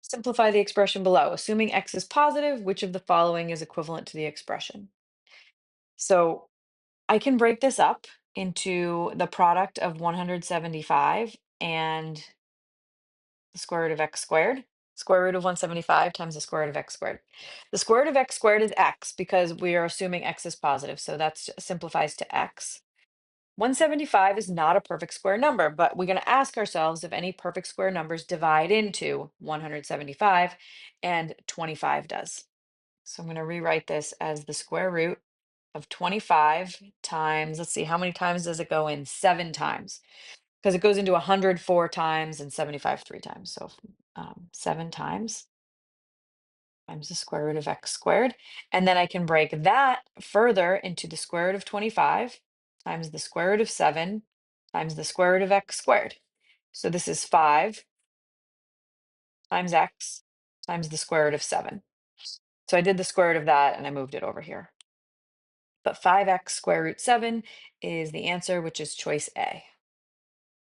Simplify the expression below. Assuming x is positive, which of the following is equivalent to the expression? So I can break this up into the product of 175 and the square root of x squared. Square root of 175 times the square root of x squared. The square root of x squared is x because we are assuming x is positive. So that simplifies to x. 175 is not a perfect square number, but we're going to ask ourselves if any perfect square numbers divide into 175, and 25 does. So I'm going to rewrite this as the square root of 25 times, let's see, how many times does it go in? 7 times, because it goes into 104 times and 75 3 times. So 7 times the square root of x squared. And then I can break that further into the square root of 25 times the square root of 7 times the square root of x squared. So this is 5 times x times the square root of 7. So I did the square root of that and I moved it over here. But 5x square root 7 is the answer, which is choice A.